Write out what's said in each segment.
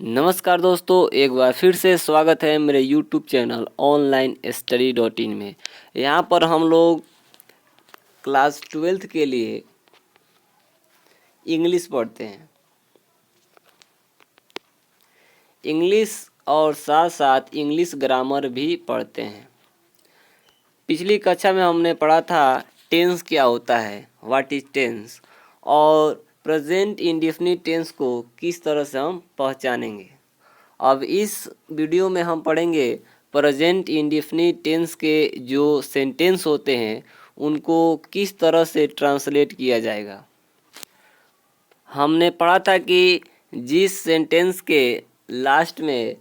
नमस्कार दोस्तों, एक बार फिर से स्वागत है मेरे YouTube चैनल onlinestudy.in में। यहाँ पर हम लोग क्लास 12th के लिए इंग्लिश पढ़ते हैं। इंग्लिश और साथ साथ इंग्लिश ग्रामर भी पढ़ते हैं। पिछली कक्षा में हमने पढ़ा था टेंस क्या होता है, व्हाट इज टेंस, और प्रेजेंट इंडेफिनिट टेंस को किस तरह से हम पहचानेंगे। अब इस वीडियो में हम पढ़ेंगे प्रेजेंट इंडेफिनिट टेंस के जो सेंटेंस होते हैं उनको किस तरह से ट्रांसलेट किया जाएगा। हमने पढ़ा था कि जिस सेंटेंस के लास्ट में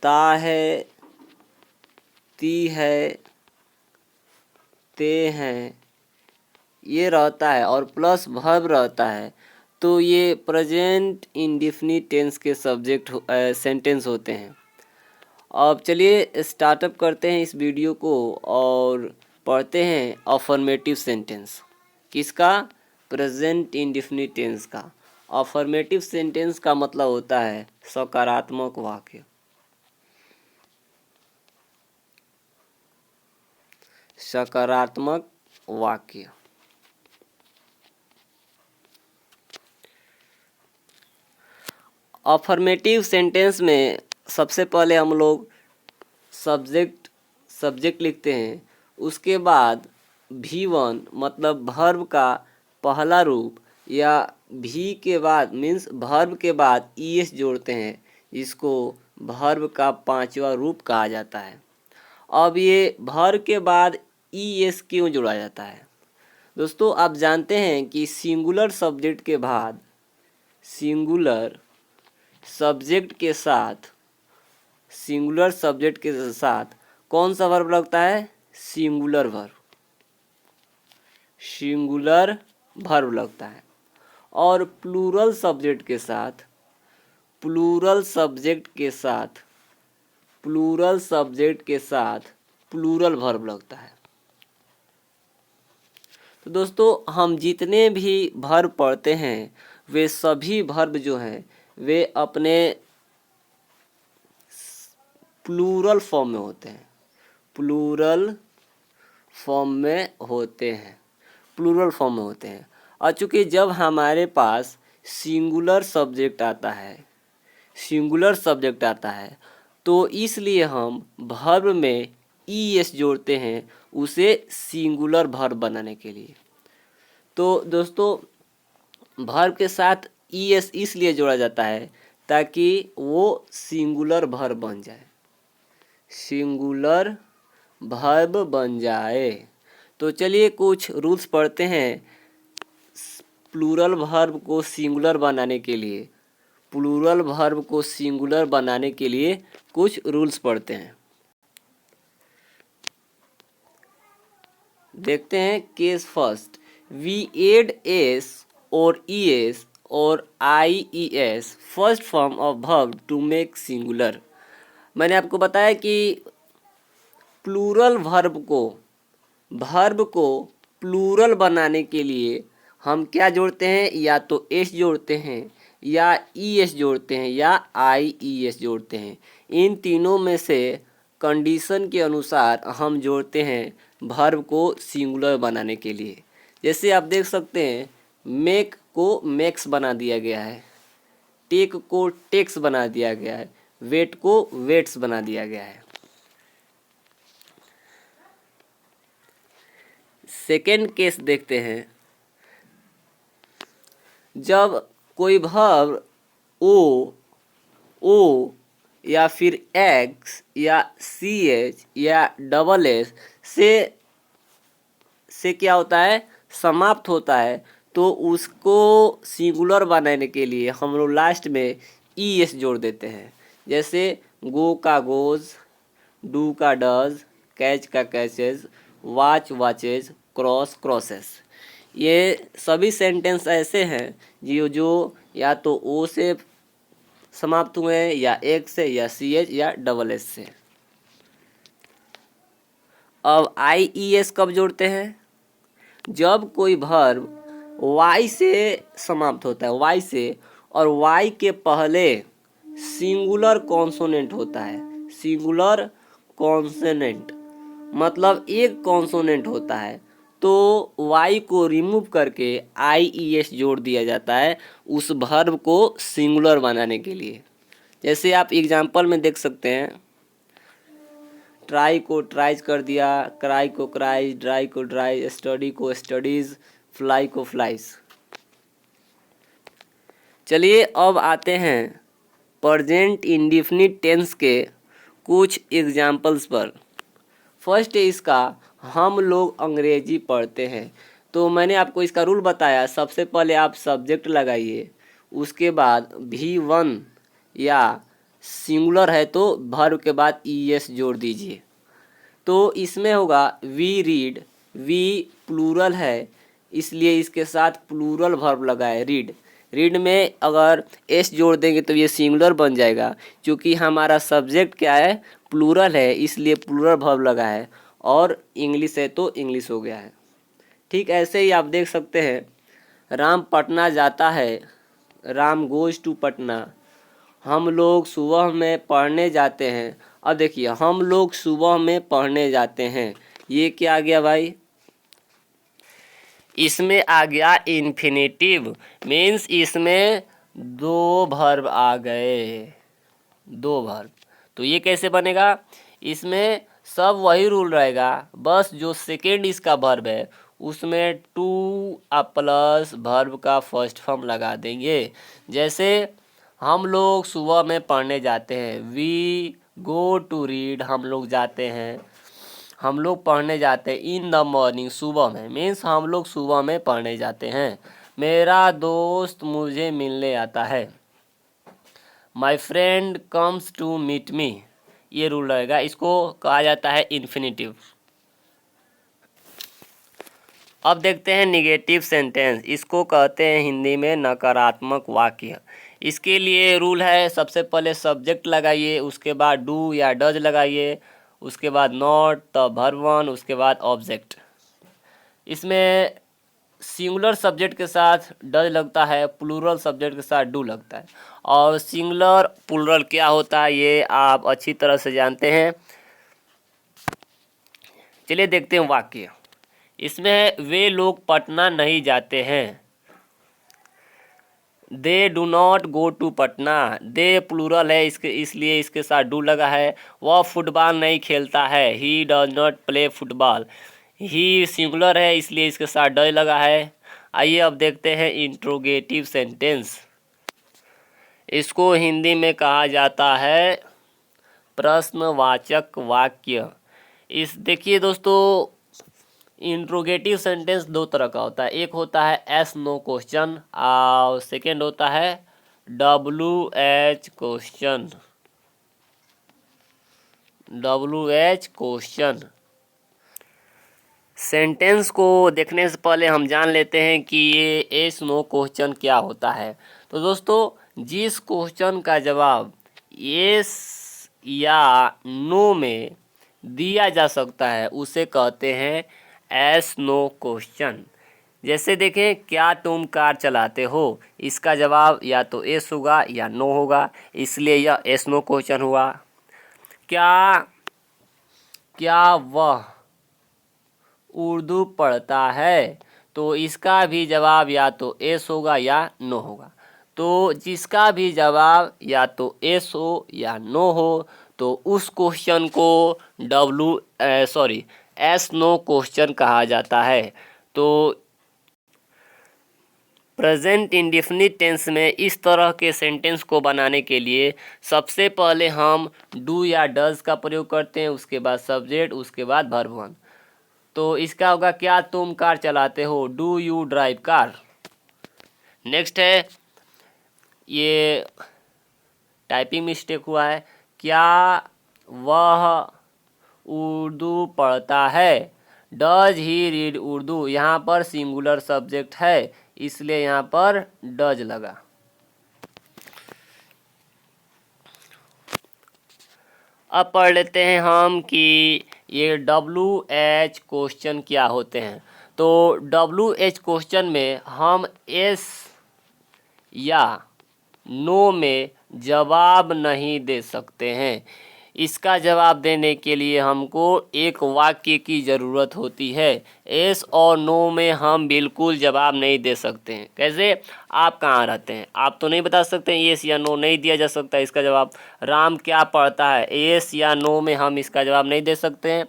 ता है, ती है, ते हैं ये रहता है और प्लस वर्ब रहता है, तो ये प्रेजेंट इंडेफिनिट टेंस के सब्जेक्ट सेंटेंस होते हैं। अब चलिए स्टार्टअप करते हैं इस वीडियो को और पढ़ते हैं अफर्मेटिव सेंटेंस। किसका? प्रेजेंट इंडेफिनिट टेंस का। अफर्मेटिव सेंटेंस का मतलब होता है सकारात्मक वाक्य। सकारात्मक वाक्य। अफर्मेटिव सेंटेंस में सबसे पहले हम लोग सब्जेक्ट लिखते हैं, उसके बाद V1 मतलब वर्ब का पहला रूप या भी के बाद मीन्स वर्ब के बाद ES जोड़ते हैं, जिसको वर्ब का पांचवा रूप कहा जाता है। अब ये वर्ब के बाद ES क्यों जोड़ा जाता है? दोस्तों, आप जानते हैं कि सिंगुलर सब्जेक्ट के बाद सिंगुलर सब्जेक्ट के साथ कौन सा वर्ब लगता है? सिंगुलर वर्ब लगता है। और प्लूरल सब्जेक्ट के साथ प्लूरल वर्ब लगता है। तो दोस्तों, हम जितने भी वर्ब पढ़ते हैं वे सभी वर्ब जो हैं वे अपने प्लूरल फॉर्म में होते हैं। और चूँकि जब हमारे पास सिंगुलर सब्जेक्ट आता है तो इसलिए हम वर्ब में ES जोड़ते हैं उसे सिंगुलर वर्ब बनाने के लिए। तो दोस्तों, वर्ब के साथ ES इसलिए जोड़ा जाता है ताकि वो सिंगुलर वर्ब बन जाए। तो चलिए कुछ रूल्स पढ़ते हैं प्लूरल वर्ब को सिंगुलर बनाने के लिए कुछ रूल्स पढ़ते हैं। देखते हैं case first. We add S और ES और IES first form of verb to make singular. मैंने आपको बताया कि प्लूरल वर्ब को प्लूरल बनाने के लिए हम क्या जोड़ते हैं? या तो S जोड़ते हैं, या ES जोड़ते हैं, या IES जोड़ते हैं। इन तीनों में से कंडीशन के अनुसार हम जोड़ते हैं वर्ब को सिंगुलर बनाने के लिए। जैसे आप देख सकते हैं, मेक को मेक्स बना दिया गया है, टेक को टेक्स बना दिया गया है, वेट को वेट्स बना दिया गया है। सेकेंड केस देखते हैं। जब कोई वर्ब ओ या फिर X या CH या SS से क्या होता है? समाप्त होता है, तो उसको सिंगुलर बनाने के लिए हम लोग लास्ट में ES जोड़ देते हैं। जैसे गो का गोज, डू का डज, कैच का catches, watch watches, cross crosses. ये सभी सेंटेंस ऐसे हैं जो या तो O से समाप्त हुए हैं, या X से, या CH या SS से। अब IES कब जोड़ते हैं? जब कोई वर्ब Y से समाप्त होता है, Y से, और Y के पहले सिंगुलर कॉन्सोनेंट होता है। सिंगुलर कॉन्सोनेंट मतलब एक कॉन्सोनेंट होता है, तो y को रिमूव करके IES जोड़ दिया जाता है उस वर्ब को सिंगुलर बनाने के लिए। जैसे आप एग्जाम्पल में देख सकते हैं, ट्राई को ट्राइज कर दिया, क्राई को क्राइज, ड्राई को ड्राई, स्टडी को स्टडीज, फ्लाई को फ्लाइज। चलिए अब आते हैं प्रेजेंट इंडेफिनिट टेंस के कुछ एग्जाम्पल्स पर। फर्स्ट है इसका, हम लोग अंग्रेजी पढ़ते हैं। तो मैंने आपको इसका रूल बताया, सबसे पहले आप सब्जेक्ट लगाइए, उसके बाद V1 या सिंगुलर है तो वर्ब के बाद ES जोड़ दीजिए। तो इसमें होगा वी रीड, वी प्लूरल है इसलिए इसके साथ प्लूरल वर्ब लगाए रीड। रीड में अगर एस जोड़ देंगे तो ये सिंगुलर बन जाएगा, क्योंकि हमारा सब्जेक्ट क्या है, प्लूरल है, इसलिए प्लूरल वर्ब लगा है, और इंग्लिश है तो इंग्लिश हो गया है। ठीक ऐसे ही आप देख सकते हैं, राम पटना जाता है, राम गोज टू पटना। हम लोग सुबह में पढ़ने जाते हैं। अब देखिए, हम लोग सुबह में पढ़ने जाते हैं, ये क्या आ गया भाई, इसमें आ गया इन्फिनेटिव, मीन्स इसमें दो वर्ब आ गए, दो वर्ब। तो ये कैसे बनेगा, इसमें सब वही रूल रहेगा, बस जो सेकेंड इसका वर्ब है उसमें टू प्लस वर्ब का फर्स्ट फॉर्म लगा देंगे। जैसे हम लोग सुबह में पढ़ने जाते हैं, वी गो टू रीड, हम लोग जाते हैं, हम लोग पढ़ने जाते हैं इन द मॉर्निंग, सुबह में, मीन्स हम लोग सुबह में पढ़ने जाते हैं। मेरा दोस्त मुझे मिलने आता है, my friend comes to meet me, ये रूल रहेगा, इसको कहा जाता है इन्फिनेटिव। अब देखते हैं निगेटिव सेंटेंस, इसको कहते हैं हिंदी में नकारात्मक वाक्य। इसके लिए रूल है, सबसे पहले सब्जेक्ट लगाइए, उसके बाद डू या डज लगाइए, उसके बाद नॉट, तब वर्ब वन, उसके बाद ऑब्जेक्ट। इसमें सिंगुलर सब्जेक्ट के साथ डज लगता है, प्लूरल सब्जेक्ट के साथ डू लगता है। और सिंगुलर प्लूरल क्या होता है ये आप अच्छी तरह से जानते हैं। चलिए देखते हैं वाक्य। इसमें वे लोग पटना नहीं जाते हैं, they do not go to Patna, they plural है इसलिए इसके साथ डू लगा है। वह फुटबॉल नहीं खेलता है, he does not play football, he singular है इसलिए इसके साथ डज लगा है। आइए अब देखते हैं इंट्रोगेटिव सेंटेंस, इसको हिंदी में कहा जाता है प्रश्नवाचक वाक्य। इस देखिए दोस्तों, इंट्रोगेटिव सेंटेंस दो तरह का होता है, एक होता है एस नो क्वेश्चन और सेकेंड होता है WH question, WH question. Sentence को देखने से पहले हम जान लेते हैं कि ये एस नो क्वेश्चन क्या होता है। तो दोस्तों, जिस क्वेश्चन का जवाब यस या नो में दिया जा सकता है उसे कहते हैं एस नो क्वेश्चन। जैसे देखें, क्या तुम कार चलाते हो, इसका जवाब या तो एस होगा या नो होगा, इसलिए यह एस नो क्वेश्चन हुआ। क्या वह उर्दू पढ़ता है, तो इसका भी जवाब या तो एस होगा या नो होगा। तो जिसका भी जवाब या तो एस हो या नो हो तो उस क्वेश्चन को एस नो क्वेश्चन कहा जाता है। तो प्रेजेंट इंडेफिनिट टेंस में इस तरह के सेंटेंस को बनाने के लिए सबसे पहले हम डू या डज का प्रयोग करते हैं, उसके बाद सब्जेक्ट, उसके बाद वर्ब वन। तो इसका होगा, क्या तुम कार चलाते हो, do you drive car. Next है, ये टाइपिंग मिस्टेक हुआ है, क्या वह उर्दू पढ़ता है, डज ही रीड उर्दू, यहाँ पर सिंगुलर सब्जेक्ट है इसलिए यहाँ पर डज लगा। अब पढ़ लेते हैं हम कि ये WH क्वेश्चन क्या होते हैं। तो WH क्वेश्चन में हम एस या नो में जवाब नहीं दे सकते हैं। इसका जवाब देने के लिए हमको एक वाक्य की ज़रूरत होती है। येस और नो में हम बिल्कुल जवाब नहीं दे सकते हैं। कैसे? आप कहाँ रहते हैं, आप तो नहीं बता सकते हैं, येस या नो नहीं दिया जा सकता इसका जवाब। राम क्या पढ़ता है, येस या नो में हम इसका जवाब नहीं दे सकते हैं।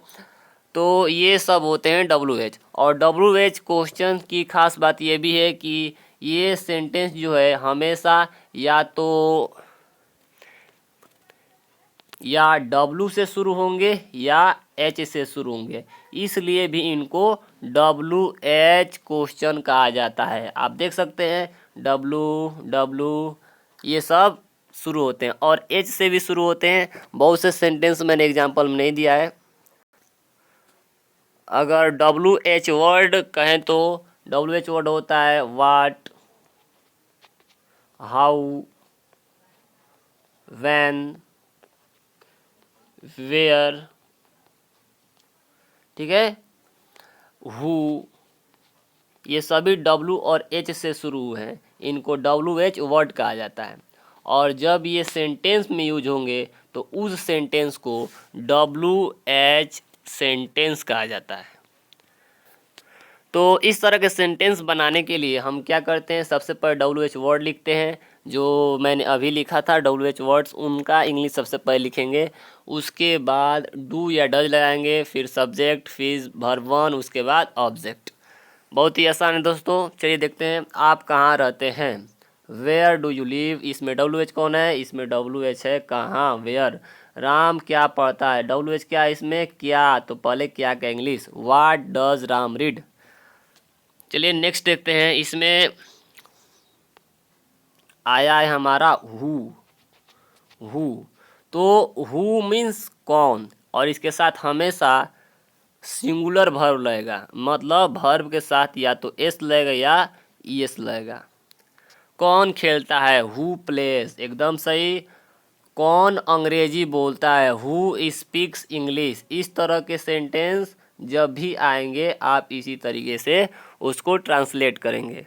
तो ये सब होते हैं WH। और WH क्वेश्चन की खास बात ये भी है कि ये सेंटेंस जो है हमेशा या W से शुरू होंगे या H से शुरू होंगे, इसलिए भी इनको WH क्वेश्चन कहा जाता है। आप देख सकते हैं W ये सब शुरू होते हैं और H से भी शुरू होते हैं। बहुत से सेंटेंस मैंने एग्जाम्पल में नहीं दिया है। अगर WH वर्ड कहें तो WH वर्ड होता है वाट, हाउ, व्हेन, वेयर, ठीक है, हु, ये सभी W और H से शुरू हैं, इनको WH वर्ड कहा जाता है। और जब ये सेंटेंस में यूज होंगे तो उस सेंटेंस को WH सेंटेंस कहा जाता है। तो इस तरह के सेंटेंस बनाने के लिए हम क्या करते हैं, सबसे पहले WH वर्ड लिखते हैं। जो मैंने अभी लिखा था WH वर्ड्स, उनका इंग्लिश सबसे पहले लिखेंगे। उसके बाद डू या डज लगाएंगे, फिर सब्जेक्ट, फिर वर्ब वन, उसके बाद ऑब्जेक्ट। बहुत ही आसान है दोस्तों। चलिए देखते हैं, आप कहाँ रहते हैं। वेयर डू यू लिव, इसमें WH कौन है, इसमें WH है कहाँ, वेयर। राम क्या पढ़ता है, WH क्या है इसमें, क्या, तो पहले क्या का English, what does Ram read. चलिए नेक्स्ट देखते हैं, इसमें आया है हमारा हु। तो हु मीन्स कौन, और इसके साथ हमेशा सिंगुलर वर्ब लगेगा, मतलब वर्ब के साथ या तो एस लगेगा या ईएस लगेगा। कौन खेलता है, हु प्लेस, एकदम सही। कौन अंग्रेजी बोलता है, हु स्पीक्स इंग्लिश। इस तरह के सेंटेंस जब भी आएंगे आप इसी तरीके से उसको ट्रांसलेट करेंगे।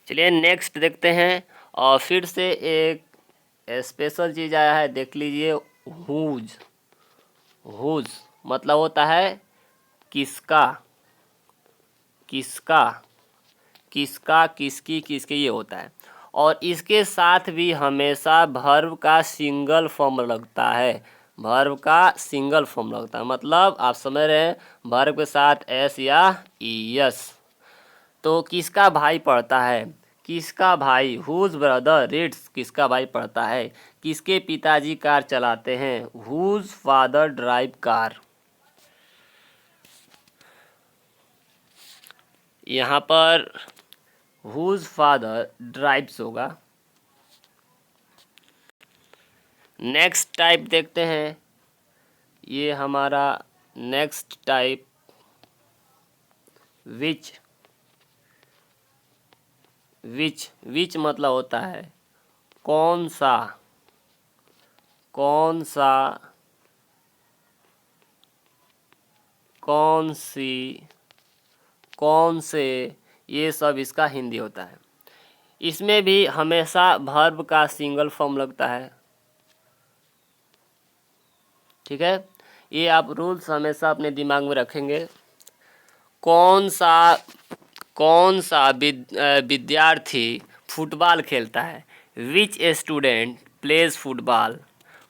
चलिए नेक्स्ट देखते हैं, और फिर से एक स्पेशल चीज़ आया है, देख लीजिए। हुज मतलब होता है किसका, किसका, किसका, किसकी, किसके, ये होता है। और इसके साथ भी हमेशा वर्ब का सिंगल फॉर्म लगता है, वर्ब का सिंगल फॉर्म लगता है, मतलब आप समझ रहे हैं, वर्ब के साथ एस या ईएस। तो किसका भाई पढ़ता है, किसका भाई, हुज ब्रदर रीड्स, किसका भाई पढ़ता है। किसके पिताजी कार चलाते हैं, हुज फादर ड्राइव कार। यहाँ पर हुज फादर ड्राइव्स होगा। नेक्स्ट टाइप देखते हैं, ये हमारा नेक्स्ट टाइप विच। विच मतलब होता है कौन सा, कौन सा, कौन सी, कौन से, ये सब इसका हिंदी होता है। इसमें भी हमेशा वर्ब का सिंगल फॉर्म लगता है, ठीक है। ये आप रूल्स हमेशा अपने दिमाग में रखेंगे। कौन सा विद्यार्थी फुटबॉल खेलता है, विच स्टूडेंट प्लेज फुटबॉल।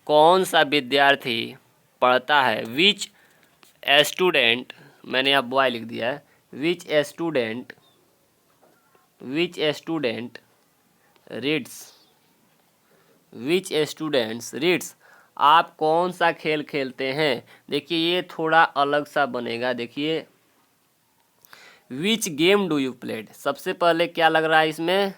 कौन सा विद्यार्थी पढ़ता है, विच स्टूडेंट, मैंने यहाँ बॉय लिख दिया है, which student reads, which students reads. आप कौन सा खेल खेलते हैं। देखिए ये थोड़ा अलग सा बनेगा, देखिए विच गेम डू यू प्लेड। सबसे पहले क्या लग रहा है इसमें,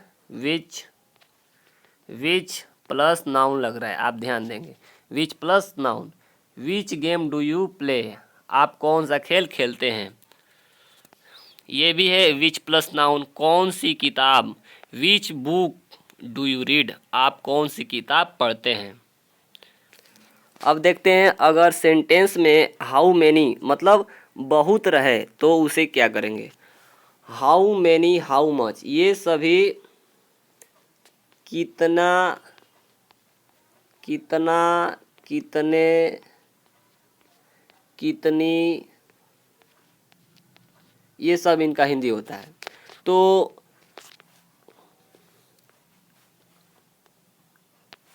विच प्लस नाउन लग रहा है, आप ध्यान देंगे, which plus noun. Which game do you play, आप कौन सा खेल खेलते हैं। ये भी है विच प्लस नाउन। कौन सी किताब, which book do you read, आप कौन सी किताब पढ़ते हैं। अब देखते हैं, अगर सेंटेंस में हाउ मैनी मतलब बहुत रहे तो उसे क्या करेंगे। हाउ मैनी, हाउ मच, ये सभी कितना, कितना, कितने, कितनी, ये सब इनका हिंदी होता है। तो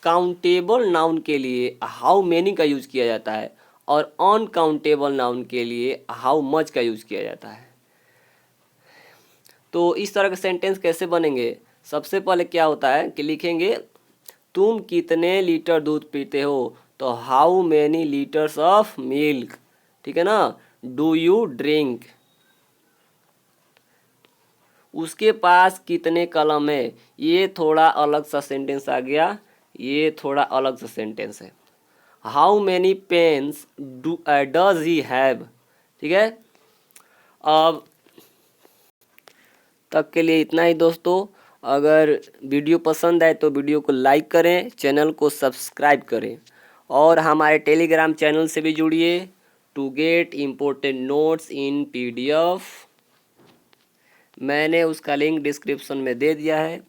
काउंटेबल नाउन के लिए हाउ मेनी का यूज किया जाता है और अनकाउंटेबल नाउन के लिए हाउ मच का यूज किया जाता है। तो इस तरह के सेंटेंस कैसे बनेंगे? सबसे पहले क्या होता है कि लिखेंगे तुम कितने लीटर दूध पीते हो, तो how many litres of milk, ठीक है ना। डू यू ड्रिंक, उसके पास कितने कलम है, ये थोड़ा अलग सा सेंटेंस आ गया, ये थोड़ा अलग सा सेंटेंस है। How many pens does he have, ठीक है। अब तक के लिए इतना ही दोस्तों। अगर वीडियो पसंद आए तो वीडियो को लाइक करें, चैनल को सब्सक्राइब करें और हमारे टेलीग्राम चैनल से भी जुड़िए to get important notes in PDF। मैंने उसका लिंक डिस्क्रिप्शन में दे दिया है।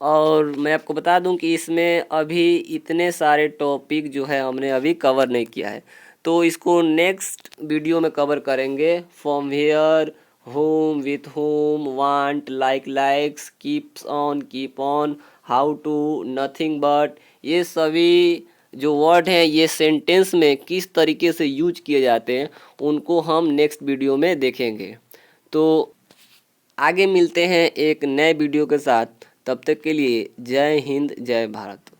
और मैं आपको बता दूं कि इसमें अभी इतने सारे टॉपिक जो है हमने अभी कवर नहीं किया है, तो इसको नेक्स्ट वीडियो में कवर करेंगे। From here, home, with home, want, like, likes, keep on, how to, nothing but, ये सभी जो वर्ड हैं ये सेंटेंस में किस तरीके से यूज किए जाते हैं उनको हम नेक्स्ट वीडियो में देखेंगे। तो आगे मिलते हैं एक नए वीडियो के साथ, तब तक के लिए जय हिंद, जय भारत।